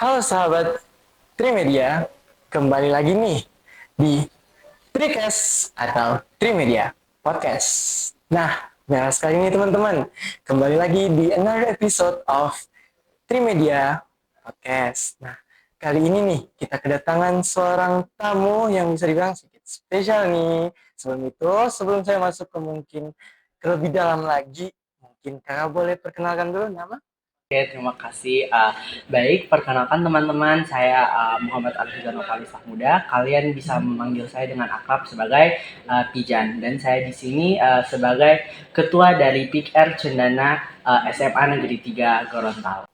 Halo sahabat Trimedia, kembali lagi nih di Tricast atau Trimedia Podcast. Nah, benar sekali nih teman-teman, kembali lagi di another episode of Trimedia Podcast. Nah, kali ini nih kita kedatangan seorang tamu yang bisa dibilang sedikit spesial nih. Sebelum saya masuk ke mungkin ke lebih dalam lagi, mungkin kakak boleh perkenalkan dulu nama? Oke, terima kasih. Baik, perkenalkan teman-teman, saya Muhammad Arfizan Novali Muda. Kalian bisa memanggil saya dengan akrab sebagai Pijan. Dan saya di sini sebagai ketua dari PIKR Cendana SMA Negeri 3 Gorontalo.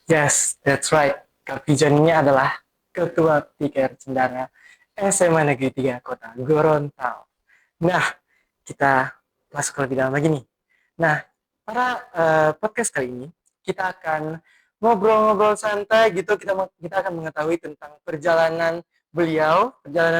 Yes, that's right. Kak Pijan ini adalah Ketua PKR Cendana SMA Negeri 3 Kota Gorontalo. Nah, kita masuk lebih dalam lagi nih. Nah, para podcast kali ini kita akan ngobrol-ngobrol santai gitu. Kita akan mengetahui tentang perjalanan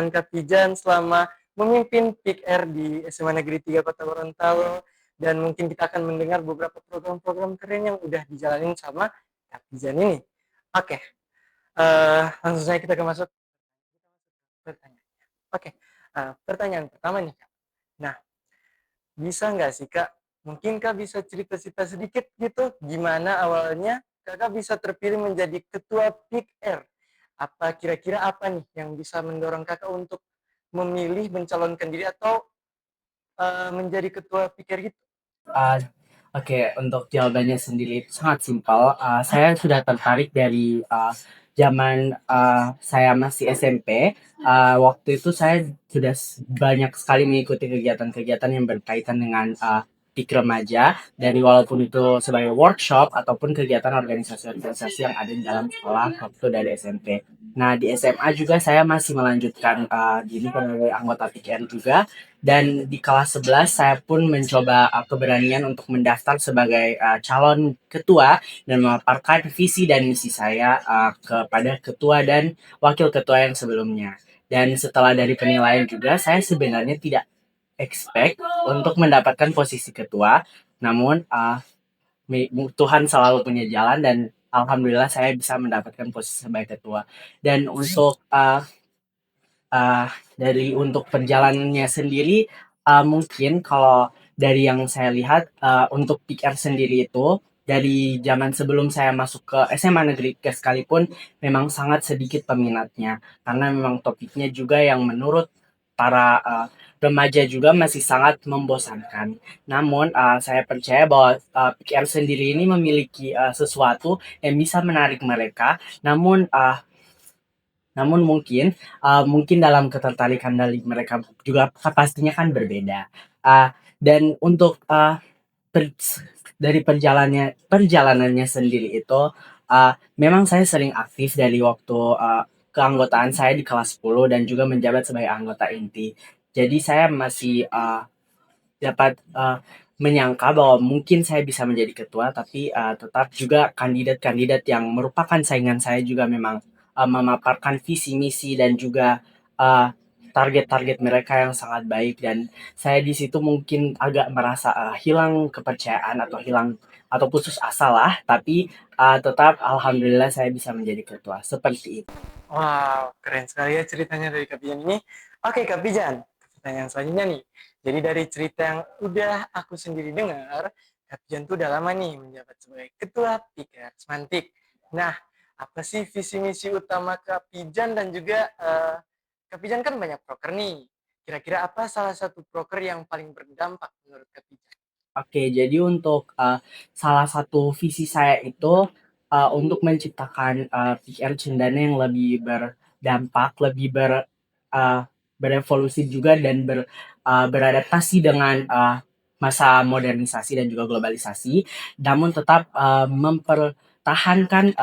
Kak Pijan selama memimpin PKR di SMA Negeri 3 Kota Gorontalo, dan mungkin kita akan mendengar beberapa program-program keren yang udah dijalanin sama Kak Pijan ini. Oke, langsung saja kita masuk pertanyaan. Oke, pertanyaan pertama nih Kak. Nah, bisa nggak sih Kak, mungkin Kak bisa cerita-cerita sedikit gitu, gimana awalnya Kakak bisa terpilih menjadi ketua PIKR? Apa kira-kira apa nih yang bisa mendorong Kakak untuk memilih mencalonkan diri atau menjadi ketua PIKR gitu? Uh, Oke, untuk jawabannya sendiri itu sangat simpel. Saya sudah tertarik dari zaman saya masih SMP. Waktu itu saya sudah banyak sekali mengikuti kegiatan-kegiatan yang berkaitan dengan PIK remaja, dari walaupun itu sebagai workshop ataupun kegiatan organisasi-organisasi yang ada di dalam sekolah waktu dari SMP. Nah, di SMA juga saya masih melanjutkan diri sebagai anggota PIKR juga, dan di kelas 11 saya pun mencoba keberanian untuk mendaftar sebagai calon ketua dan memaparkan visi dan misi saya kepada ketua dan wakil ketua yang sebelumnya. Dan setelah dari penilaian juga, saya sebenarnya tidak expect untuk mendapatkan posisi ketua, namun Tuhan selalu punya jalan, dan alhamdulillah saya bisa mendapatkan posisi sebagai ketua. Dan untuk uh, untuk perjalanannya sendiri, mungkin kalau dari yang saya lihat, untuk PR sendiri itu dari zaman sebelum saya masuk ke SMA Negeri 3 sekalipun memang sangat sedikit peminatnya, karena memang topiknya juga yang menurut para remaja juga masih sangat membosankan. Namun saya percaya bahwa PR sendiri ini memiliki sesuatu yang bisa menarik mereka. Namun mungkin dalam ketertarikan dari mereka juga pastinya kan berbeda. Dan untuk per- dari perjalanannya sendiri itu, memang saya sering aktif dari waktu keanggotaan saya di kelas 10 dan juga menjabat sebagai anggota inti. Jadi saya masih dapat menyangka bahwa mungkin saya bisa menjadi ketua, tapi tetap juga kandidat-kandidat yang merupakan saingan saya juga memang memaparkan visi misi dan juga uh, target-target mereka yang sangat baik, dan saya di situ mungkin agak merasa hilang kepercayaan atau hilang atau putus asa lah, tapi tetap alhamdulillah saya bisa menjadi ketua seperti itu. Wow, keren sekali ya ceritanya dari Kak Pijan ini. Oke Kak Pijan, pertanyaan selanjutnya nih. Jadi dari cerita yang udah aku sendiri dengar, Kak Pijan tuh udah lama nih menjabat sebagai Ketua PIKR Semantik. Nah, apa sih visi misi utama Kak Pijan, dan juga Kak Pijan kan banyak proker nih. Kira-kira apa salah satu proker yang paling berdampak menurut Kak Pijan? Oke, jadi untuk salah satu visi saya itu untuk menciptakan PR Cendana yang lebih berdampak, lebih uh, berevolusi juga, dan beradaptasi dengan masa modernisasi dan juga globalisasi, namun tetap mempertahankan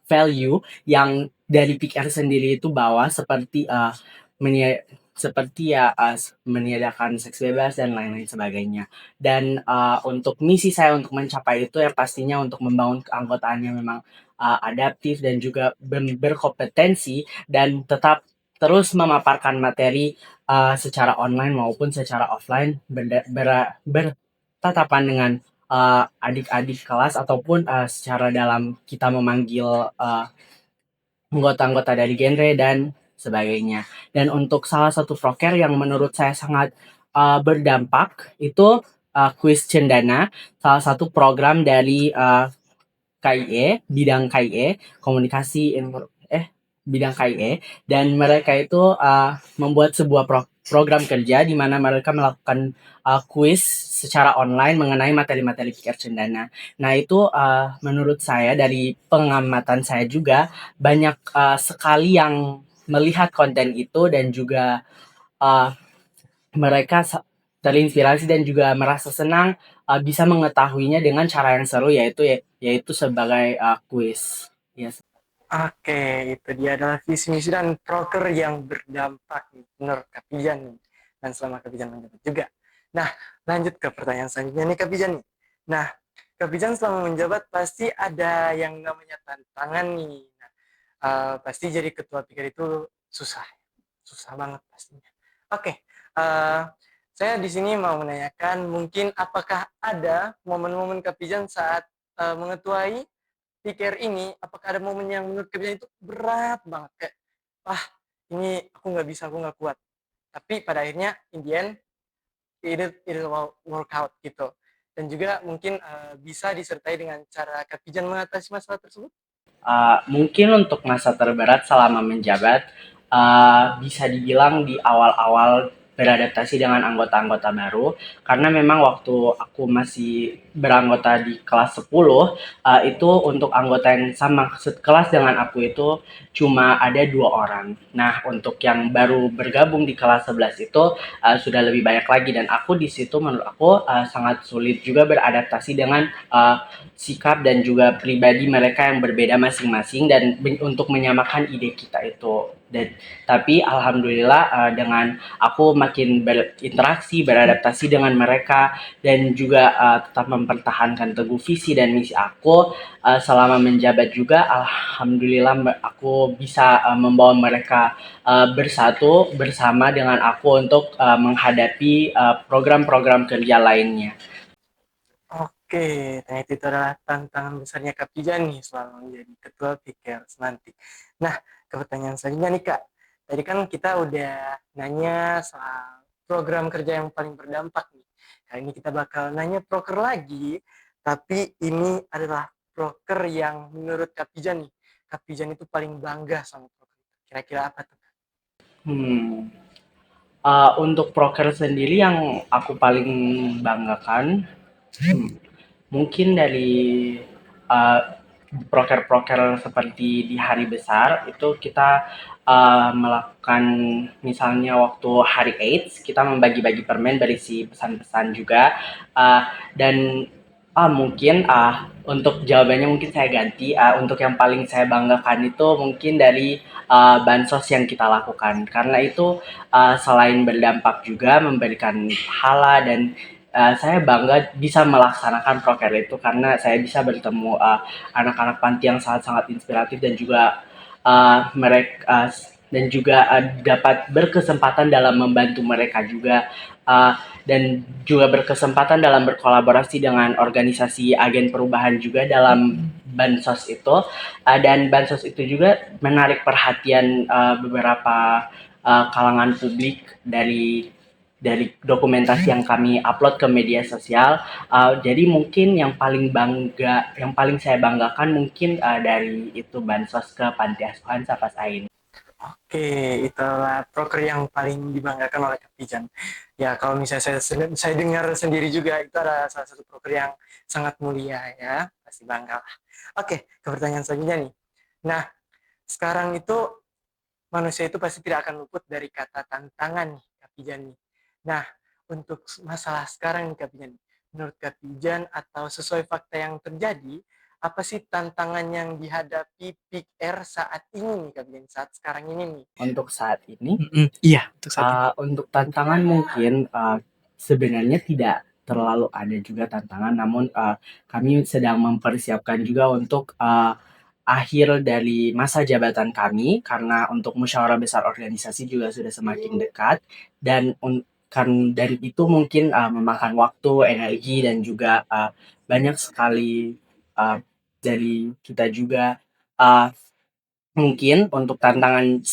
value yang dari PIKR sendiri itu bawa, seperti meni- seperti ya meniadakan seks bebas dan lain-lain sebagainya. Dan untuk misi saya untuk mencapai itu ya pastinya untuk membangun keanggotaan yang memang adaptif dan juga berkompetensi, dan tetap terus memaparkan materi secara online maupun secara offline, bertatapan dengan adik-adik kelas ataupun secara dalam kita memanggil anggota-anggota dari genre dan sebagainya. Dan untuk salah satu proker yang menurut saya sangat berdampak itu kuis Cendana, salah satu program dari KIE, bidang KIE, komunikasi bidang KIE, dan mereka itu membuat sebuah program kerja di mana mereka melakukan kuis secara online mengenai materi-materi pikir cendana. Nah itu menurut saya dari pengamatan saya juga banyak sekali yang melihat konten itu dan juga uh, mereka terinspirasi dan juga merasa senang bisa mengetahuinya dengan cara yang seru yaitu sebagai kuis. Yes. Oke, itu dia adalah visi misi dan proker yang berdampak nih, menurut Kak Pijan nih. Dan selama Kak Pijan menjabat juga. Nah, lanjut ke pertanyaan selanjutnya nih Kak Pijan nih. Nah, Kak Pijan selama menjabat pasti ada yang namanya tantangan nih. Nah, pasti jadi ketua pikir itu susah, susah banget pastinya. Oke, saya di sini mau menanyakan mungkin apakah ada momen-momen Kak Pijan saat mengetuai pikir ini, apakah ada momen yang menurut kalian itu berat banget kayak ah ini aku nggak bisa, aku nggak kuat, tapi pada akhirnya in the end it will work out gitu. Dan juga mungkin bisa disertai dengan cara Kak Pijan mengatasi masalah tersebut. Mungkin untuk masa terberat selama menjabat bisa dibilang di awal-awal beradaptasi dengan anggota-anggota baru karena memang waktu aku masih beranggota di kelas 10 itu untuk anggota yang sama kelas dengan aku itu cuma ada 2 orang. Nah untuk yang baru bergabung di kelas 11 itu sudah lebih banyak lagi dan aku di situ menurut aku sangat sulit juga beradaptasi dengan sikap dan juga pribadi mereka yang berbeda masing-masing dan untuk menyamakan ide kita itu. Dan tapi alhamdulillah dengan aku makin berinteraksi, beradaptasi dengan mereka dan juga tetap mempertahankan teguh visi dan misi aku selama menjabat juga alhamdulillah aku bisa membawa mereka bersatu bersama dengan aku untuk menghadapi program-program kerja lainnya. Oke, ternyata itu adalah tantangan besarnya Kak Pijan nih selama menjadi ketua Pikers nanti. Nah, ke pertanyaan selanjutnya nih Kak. Tadi kan kita udah nanya soal program kerja yang paling berdampak nih. Kali ini kita bakal nanya proker lagi, tapi ini adalah proker yang menurut Kak Pijan nih, Kak Pijan itu paling bangga sama proker itu. Kira-kira apa tuh? Hmm. Untuk proker sendiri yang aku paling banggakan, mungkin dari uh, proker-proker seperti di hari besar itu kita melakukan misalnya waktu hari AIDS kita membagi-bagi permen berisi pesan-pesan juga dan mungkin untuk jawabannya mungkin saya ganti untuk yang paling saya banggakan itu mungkin dari bansos yang kita lakukan karena itu selain berdampak juga memberikan pahala dan saya bangga bisa melaksanakan proker itu karena saya bisa bertemu anak-anak panti yang sangat-sangat inspiratif dan juga mereka dan juga dapat berkesempatan dalam membantu mereka juga dan juga berkesempatan dalam berkolaborasi dengan organisasi agen perubahan juga dalam bansos itu dan bansos itu juga menarik perhatian beberapa kalangan publik dari dokumentasi yang kami upload ke media sosial. Jadi mungkin yang paling saya banggakan mungkin dari itu bansos ke panti asuhan Sapas Ain. Oke, itulah proker yang paling dibanggakan oleh Kak Pijan. Ya, kalau misalnya saya dengar sendiri juga, itu adalah salah satu proker yang sangat mulia ya, pasti bangga lah. Oke, ke pertanyaan selanjutnya nih. Nah, sekarang itu manusia itu pasti tidak akan luput dari kata tantangan nih, Kak Pijan nih. Nah, untuk masalah sekarang nih Kak Pijan, menurut Kak Pijan atau sesuai fakta yang terjadi, apa sih tantangan yang dihadapi Big Air saat ini nih Kak Pijan, saat sekarang ini nih? Untuk saat ini, Iya, untuk saat ini. untuk tantangan mungkin sebenarnya tidak terlalu ada juga tantangan, namun kami sedang mempersiapkan juga untuk akhir dari masa jabatan kami karena untuk musyawarah besar organisasi juga sudah semakin dekat dan dan itu mungkin memakan waktu, energi dan juga banyak sekali dari kita juga. Uh, Mungkin untuk tantangan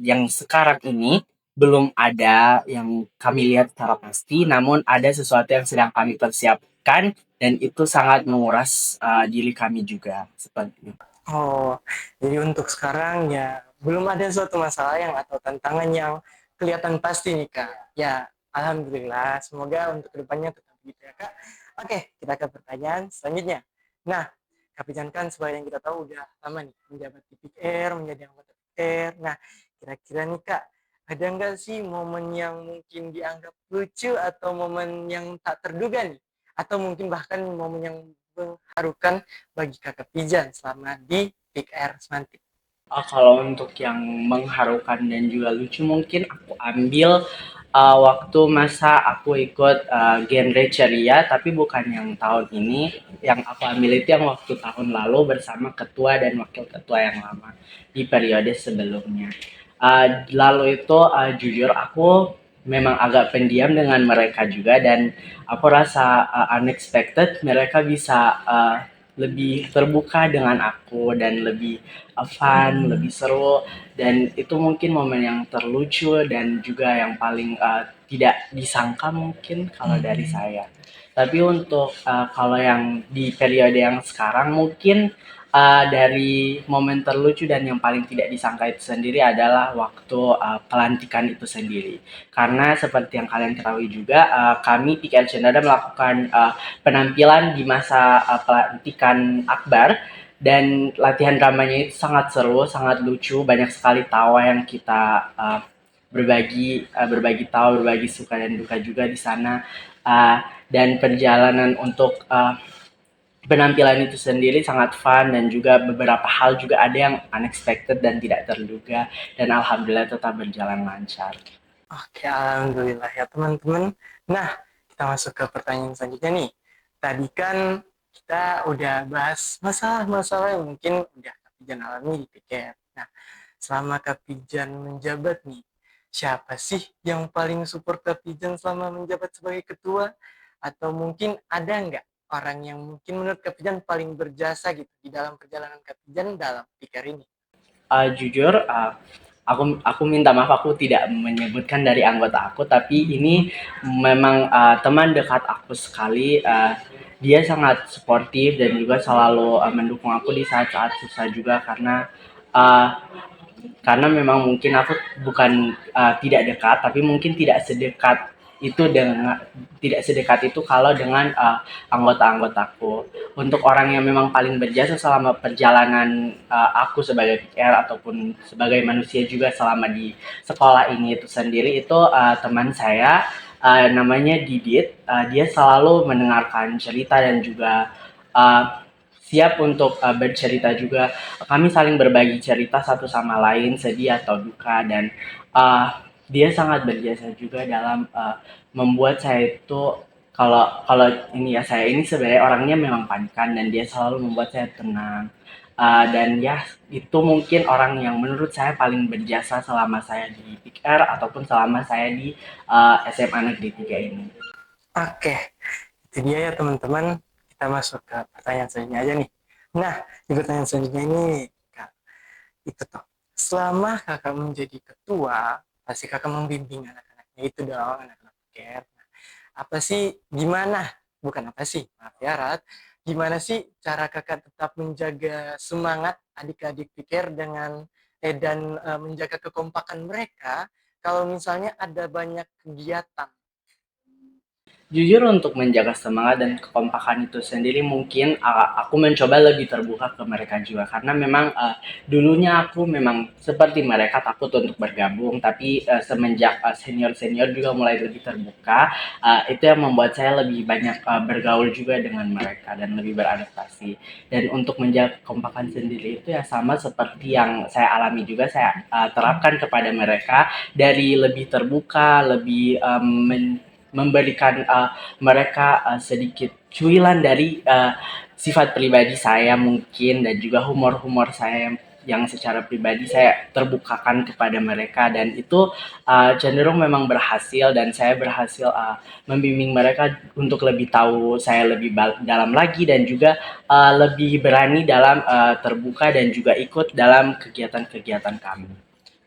yang sekarang ini belum ada yang kami lihat secara pasti, namun ada sesuatu yang sedang kami persiapkan dan itu sangat menguras diri kami juga seperti itu. Oh, jadi untuk sekarang ya belum ada suatu masalah yang atau tantangan yang kelihatan pasti nih Kak. Ya, alhamdulillah. Semoga untuk kedepannya tetap gitu ya Kak. Oke, kita ke pertanyaan selanjutnya. Nah, Kak Pijan kan sebagai yang kita tahu udah lama nih menjabat di Pick Air, menjadi anggota Pick Air. Nah, kira-kira nih Kak, ada nggak sih momen yang mungkin dianggap lucu atau momen yang tak terduga nih? Atau mungkin bahkan momen yang mengharukan bagi Kakak Pijan selama di Big Air Semantik? Kalau untuk yang mengharukan dan juga lucu mungkin aku ambil waktu masa aku ikut genre ceria, tapi bukan yang tahun ini. Yang aku ambil itu yang waktu tahun lalu bersama ketua dan wakil ketua yang lama di periode sebelumnya. Lalu itu jujur aku memang agak pendiam dengan mereka juga dan aku rasa unexpected mereka bisa lebih terbuka dengan aku dan lebih fun, lebih seru dan itu mungkin momen yang terlucu dan juga yang paling tidak disangka mungkin kalau dari saya. Tapi untuk kalau yang di periode yang sekarang mungkin dari momen terlucu dan yang paling tidak disangka itu sendiri adalah waktu pelantikan itu sendiri. Karena seperti yang kalian ketahui juga, kami PKR Cenada melakukan penampilan di masa pelantikan Akbar dan latihan dramanya itu sangat seru, sangat lucu, banyak sekali tawa yang kita berbagi tawa, berbagi suka dan duka juga di sana. Dan perjalanan untuk penampilan itu sendiri sangat fun dan juga beberapa hal juga ada yang unexpected dan tidak terduga dan alhamdulillah tetap berjalan lancar. Oke, alhamdulillah ya teman-teman. Nah, kita masuk ke pertanyaan selanjutnya nih. Tadi kan kita udah bahas masalah-masalah yang mungkin udah Kak Pijan alami di PKR. Nah, selama Kak Pijan menjabat nih, siapa sih yang paling support Kak Pijan selama menjabat sebagai ketua? Atau mungkin ada nggak orang yang mungkin menurut Kak Pijan paling berjasa gitu di dalam perjalanan Kak Pijan dalam PKR ini? Jujur aku minta maaf aku tidak menyebutkan dari anggota aku tapi ini memang teman dekat aku sekali. Dia sangat suportif dan juga selalu mendukung aku di saat-saat susah juga uh, karena memang mungkin aku bukan tidak dekat tapi mungkin tidak sedekat itu kalau dengan anggota-anggotaku. Untuk orang yang memang paling berjasa selama perjalanan aku sebagai PR ataupun sebagai manusia juga selama di sekolah ini itu sendiri itu teman saya namanya Didit. Dia selalu mendengarkan cerita dan juga siap untuk bercerita juga. Kami saling berbagi cerita satu sama lain, sedih atau duka dan dia sangat berjasa juga dalam membuat saya itu kalau kalau ini ya saya ini sebenarnya orangnya memang panikan dan dia selalu membuat saya tenang. Dan ya itu mungkin orang yang menurut saya paling berjasa selama saya di PIKR ataupun selama saya di SMA Negeri 3 ini. Oke, itu dia ya teman-teman. Kita masuk ke pertanyaan selanjutnya aja nih. Nah, di pertanyaan selanjutnya ini, Kak, itu tuh. Selama kakak menjadi ketua, pasti kakak membimbing anak-anaknya itu dong, anak-anak care. Nah, apa sih, gimana? Bukan apa sih, maaf ya Rat. Gimana sih cara kakak tetap menjaga semangat adik-adik pikir dengan dan menjaga kekompakan mereka kalau misalnya ada banyak kegiatan. Jujur untuk menjaga semangat dan kekompakan itu sendiri mungkin aku mencoba lebih terbuka ke mereka juga karena memang dulunya aku memang seperti mereka takut untuk bergabung tapi semenjak senior-senior juga mulai lebih terbuka itu yang membuat saya lebih banyak bergaul juga dengan mereka dan lebih beradaptasi dan untuk menjaga kekompakan sendiri itu ya sama seperti yang saya alami juga saya terapkan kepada mereka dari lebih terbuka lebih memberikan mereka sedikit cuilan dari sifat pribadi saya mungkin dan juga humor-humor saya yang secara pribadi saya terbukakan kepada mereka, dan itu cenderung memang berhasil, dan saya berhasil membimbing mereka untuk lebih tahu saya lebih dalam lagi, dan juga lebih berani dalam terbuka dan juga ikut dalam kegiatan-kegiatan kami.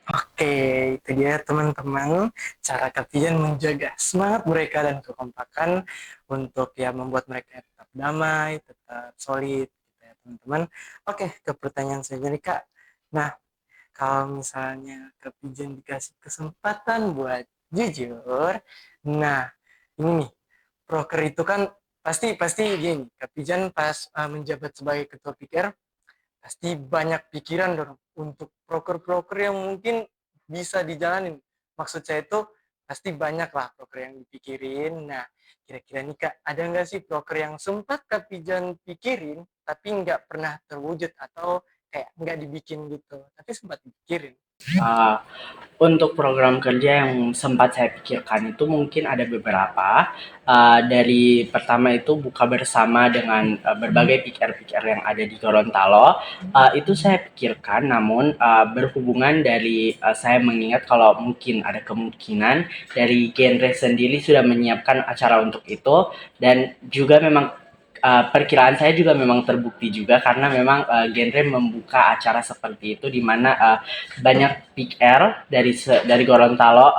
Oke, itu dia teman-teman cara Kak Pian menjaga semangat mereka dan kekompakan untuk ya membuat mereka tetap damai, tetap solid gitu ya teman-teman. Oke, ke pertanyaan saya nih Kak. Nah, kalau misalnya Kak Pian dikasih kesempatan buat jujur, nah ini nih, proker itu kan pasti pasti gini, Kak Pian pas menjabat sebagai ketua PKR pasti banyak pikiran dong untuk proker-proker yang mungkin bisa dijalanin. Maksud saya itu pasti banyak lah proker yang dipikirin. Nah, kira-kira nih Kak, ada nggak sih proker yang sempat Kak Pijan pikirin, tapi nggak pernah terwujud atau kayak nggak dibikin gitu, tapi sempat dipikirin? Uh, untuk program kerja yang sempat saya pikirkan itu mungkin ada beberapa. Dari pertama itu buka bersama dengan berbagai pikir-pikir yang ada di Gorontalo. Itu saya pikirkan, namun berhubungan dari saya mengingat kalau mungkin ada kemungkinan dari genre sendiri sudah menyiapkan acara untuk itu, dan juga memang perkiraan saya juga memang terbukti juga karena memang genre membuka acara seperti itu, di mana banyak PR dari Gorontalo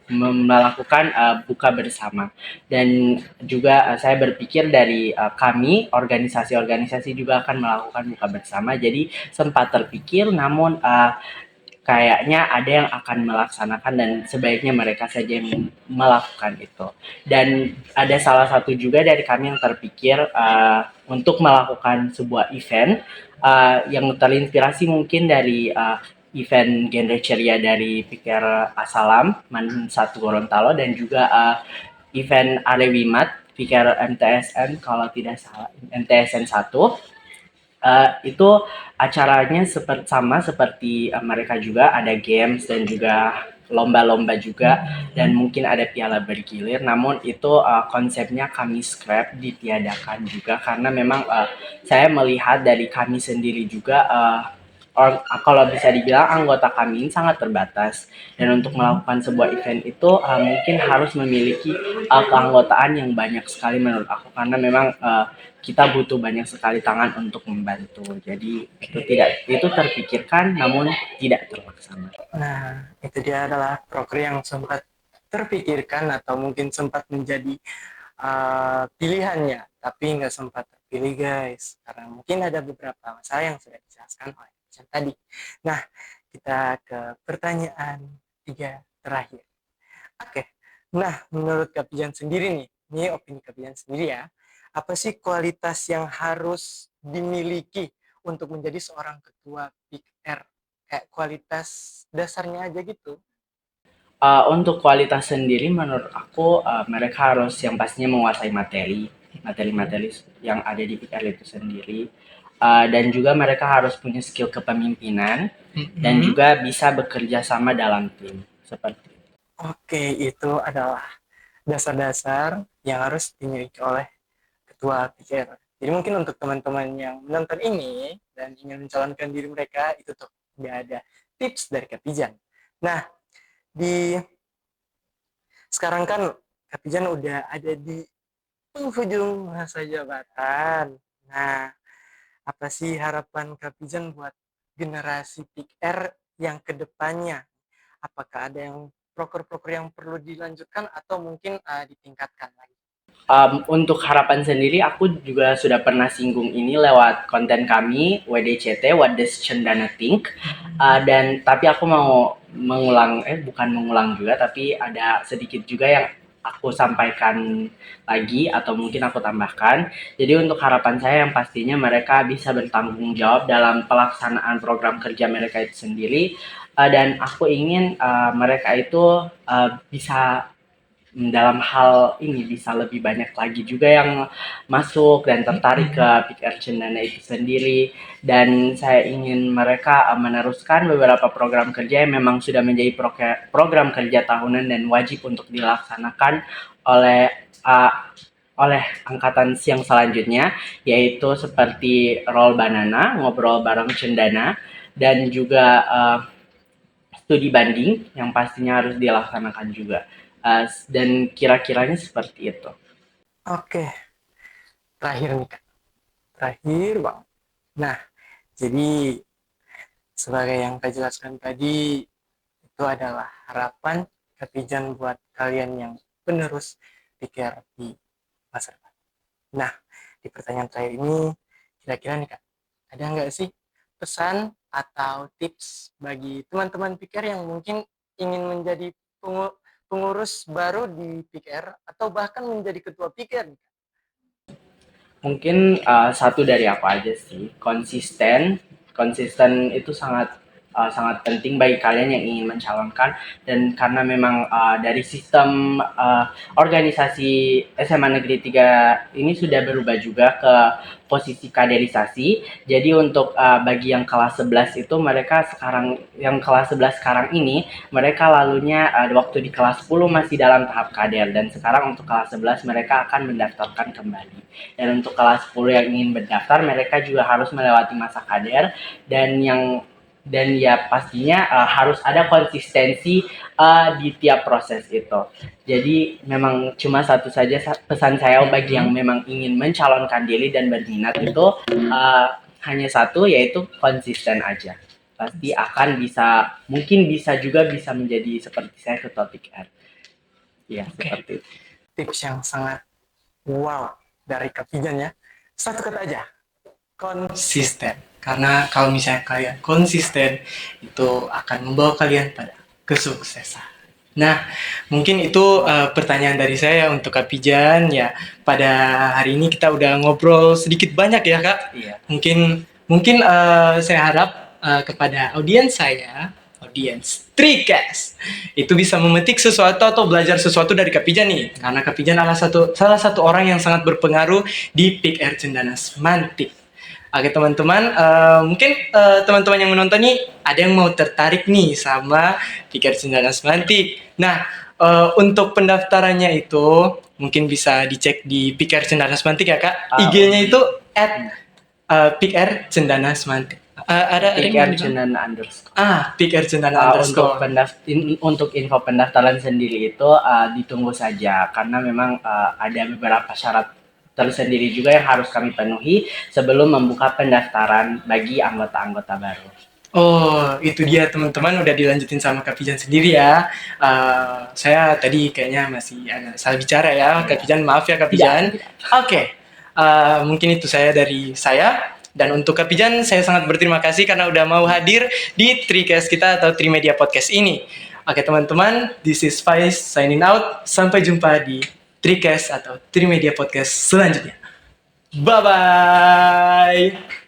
melakukan buka bersama, dan juga saya berpikir dari kami organisasi-organisasi juga akan melakukan buka bersama, jadi sempat terpikir, namun kayaknya ada yang akan melaksanakan dan sebaiknya mereka saja yang melakukan itu. Dan ada salah satu juga dari kami yang terpikir untuk melakukan sebuah event yang terinspirasi mungkin dari event genre ceria dari Pikir Asalam Man 1 Gorontalo, dan juga event Arewimat Pikir MTSN kalau tidak salah, MTSN 1. Itu acaranya sama seperti mereka juga ada games dan juga lomba-lomba juga, dan mungkin ada piala bergilir, namun itu konsepnya kami scrap, ditiadakan juga karena memang saya melihat dari kami sendiri juga kalau bisa dibilang anggota kami ini sangat terbatas, dan untuk melakukan sebuah event itu mungkin harus memiliki keanggotaan yang banyak sekali menurut aku, karena memang kita butuh banyak sekali tangan untuk membantu. Jadi itu terpikirkan namun tidak terlaksana. Nah, itu dia adalah proker yang sempat terpikirkan atau mungkin sempat menjadi pilihannya, tapi nggak sempat terpilih guys, karena mungkin ada beberapa masalah yang sudah dijelaskan oleh Pijan tadi. Nah, kita ke pertanyaan tiga terakhir. Oke, nah menurut Kak Pijan sendiri nih, ini opini Kak Pijan sendiri ya, apa sih kualitas yang harus dimiliki untuk menjadi seorang ketua PIKR? Kayak kualitas dasarnya aja gitu. Untuk kualitas sendiri menurut aku mereka harus yang pastinya menguasai materi-materi yang ada di PKL itu sendiri, dan juga mereka harus punya skill kepemimpinan dan juga bisa bekerja sama dalam tim seperti itu. Oke, itu adalah dasar-dasar yang harus dimiliki oleh ketua PKR. Jadi mungkin untuk teman-teman yang menonton ini dan ingin mencalonkan diri mereka, itu tuh nggak ada tips dari Kak Pijan. Nah, di sekarang kan Kak Pijan udah ada di penghujung masa jabatan. Nah, apa sih harapan Kak Pijan buat generasi PIKR yang kedepannya? Apakah ada yang proker-proker yang perlu dilanjutkan atau mungkin ditingkatkan lagi? Untuk harapan sendiri, aku juga sudah pernah singgung ini lewat konten kami WDCT, What Does Cendana Think. Dan tapi aku mau bukan mengulang juga, tapi ada sedikit juga yang aku sampaikan lagi atau mungkin aku tambahkan. Jadi untuk harapan saya yang pastinya mereka bisa bertanggung jawab dalam pelaksanaan program kerja mereka itu sendiri, dan aku ingin mereka itu bisa dalam hal ini bisa lebih banyak lagi juga yang masuk dan tertarik ke PIKR Cendana itu sendiri, dan saya ingin mereka meneruskan beberapa program kerja yang memang sudah menjadi program kerja tahunan dan wajib untuk dilaksanakan oleh oleh angkatan yang selanjutnya, yaitu seperti roll banana, ngobrol bareng cendana, dan juga studi banding yang pastinya harus dilaksanakan juga. Dan kira-kiranya seperti itu. Oke, terakhir nih Kak. Terakhir Bang. Nah, jadi sebagai yang Kak jelaskan tadi, itu adalah harapan Katijan buat kalian yang penerus pikir di masa depan. Nah, di pertanyaan terakhir ini, kira-kira nih Kak, ada nggak sih pesan atau tips bagi teman-teman pikir yang mungkin ingin menjadi pengurus baru di PIKR atau bahkan menjadi ketua PIKR? Mungkin satu dari aku aja sih, konsisten. Konsisten itu sangat penting bagi kalian yang ingin mencalonkan, dan karena memang dari sistem organisasi SMA Negeri 3 ini sudah berubah juga ke posisi kaderisasi. Jadi untuk bagi yang kelas 11 itu, mereka sekarang yang kelas 11 sekarang ini, mereka lalunya waktu di kelas 10 masih dalam tahap kader, dan sekarang untuk kelas 11 mereka akan mendaftarkan kembali. Dan untuk kelas 10 yang ingin berdaftar, mereka juga harus melewati masa kader, dan ya pastinya harus ada konsistensi di tiap proses itu. Jadi memang cuma satu saja pesan saya bagi yang memang ingin mencalonkan diri dan berminat itu, hanya satu, yaitu konsisten aja. Pasti akan bisa, mungkin bisa menjadi seperti saya ketua PIKR. Ya, seperti itu. Tips yang sangat wow dari Katijan ya. Satu kata aja, konsisten. Karena kalau misalnya kalian konsisten, itu akan membawa kalian pada kesuksesan. Nah, mungkin itu pertanyaan dari saya untuk Kak Pijan ya. Pada hari ini kita udah ngobrol sedikit banyak ya Kak. Iya. Mungkin saya harap kepada audiens saya, audiens Trikes, itu bisa memetik sesuatu atau belajar sesuatu dari Kak Pijan nih. Karena Kak Pijan adalah salah satu orang yang sangat berpengaruh di PIKR Cendanas Mantik. Oke teman-teman, mungkin teman-teman yang menonton nih ada yang mau tertarik nih sama PIKR Cendanas Mantik. Nah, untuk pendaftarannya itu mungkin bisa dicek di PIKR Cendanas Mantik ya Kak. IG-nya itu @PIKR Cendanas Mantik. Ada PIKR Cendana underscore. PIKR Cendana underscore. Untuk info pendaftaran sendiri itu ditunggu saja, karena memang ada beberapa syarat tersendiri juga yang harus kami penuhi sebelum membuka pendaftaran bagi anggota-anggota baru. Oh, itu dia teman-teman, udah dilanjutin sama Kak Pijan sendiri ya. Saya tadi kayaknya masih agak salah bicara ya, Kak Pijan, maaf ya Kak Pijan. Oke, mungkin itu dari saya. Dan untuk Kak Pijan, saya sangat berterima kasih karena udah mau hadir di Trikes kita atau Trimedia Podcast ini. Oke teman-teman, this is Faiz signing out. Sampai jumpa di Trikes atau Trimedia Podcast selanjutnya. Bye-bye!